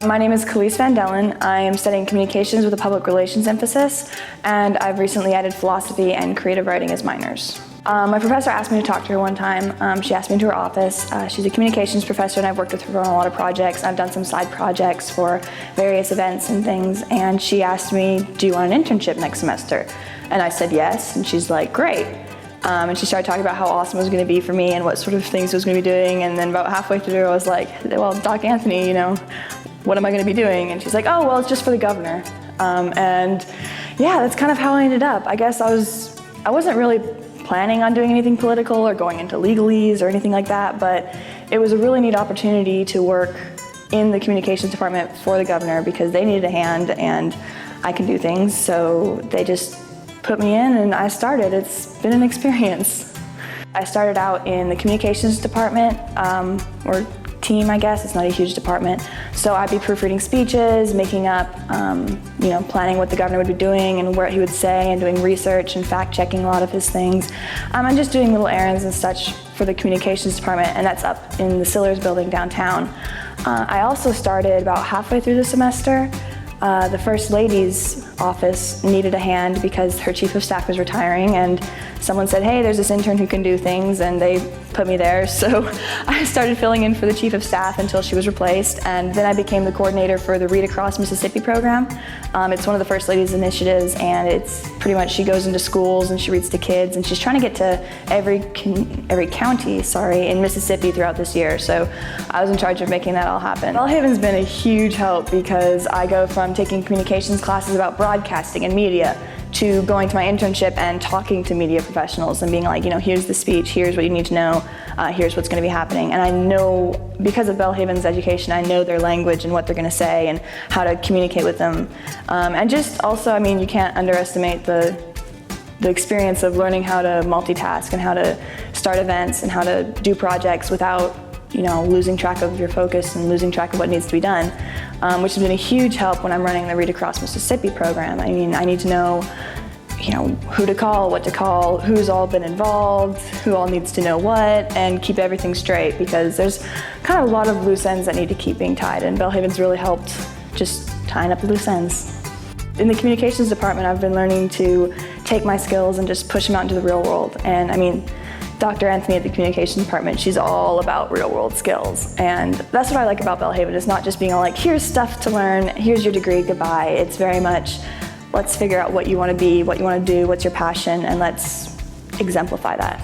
My name is Khalees Van Dellen. I am studying communications with a public relations emphasis, and I've recently added philosophy and creative writing as minors. My professor asked me to talk to her one time. She asked me into her office. She's a communications professor, and I've worked with her on a lot of projects. I've done some side projects for various events and things, and she asked me, do you want an internship next semester? And I said yes, and she's like, great. And she started talking about how awesome it was going to be for me and what sort of things I was going to be doing, and then about halfway through I was like, well, Doc Anthony, what am I going to be doing? And she's like, oh, well, it's just for the governor. And yeah, that's kind of how I ended up. I guess I wasn't really planning on doing anything political or going into legalese or anything like that, but it was a really neat opportunity to work in the communications department for the governor because they needed a hand and I can do things, so they just put me in and I started. It's been an experience. I started out in the communications department, or team, I guess. It's not a huge department. So I'd be proofreading speeches, making up, planning what the governor would be doing and what he would say, and doing research and fact-checking a lot of his things. And just doing little errands and such for the communications department, and that's up in the Sillers building downtown. I also started about halfway through the semester. The First Lady's office needed a hand because her chief of staff was retiring, and someone said, hey, there's this intern who can do things, and they put me there. So I started filling in for the chief of staff until she was replaced, and then I became the coordinator for the Read Across Mississippi program. It's one of the First Lady's initiatives, and it's pretty much she goes into schools and she reads to kids, and she's trying to get to every county in Mississippi throughout this year. So I was in charge of making that all happen. Belhaven's been a huge help because I go from taking communications classes about broadcasting and media to going to my internship and talking to media professionals and being like, here's the speech, here's what you need to know, here's what's going to be happening. And I know, because of Belhaven's education, I know their language and what they're going to say and how to communicate with them. And just also, you can't underestimate the experience of learning how to multitask and how to start events and how to do projects without losing track of your focus and losing track of what needs to be done, which has been a huge help when I'm running the Read Across Mississippi program. I need to know, who to call, what to call, who's all been involved, who all needs to know what, and keep everything straight because there's kind of a lot of loose ends that need to keep being tied, and Belhaven's really helped just tying up the loose ends. In the communications department, I've been learning to take my skills and just push them out into the real world. And Dr. Anthony at the communications department, she's all about real world skills. And that's what I like about Belhaven. It's not just being all like, here's stuff to learn, here's your degree, goodbye. It's very much, let's figure out what you want to be, what you want to do, what's your passion, and let's exemplify that.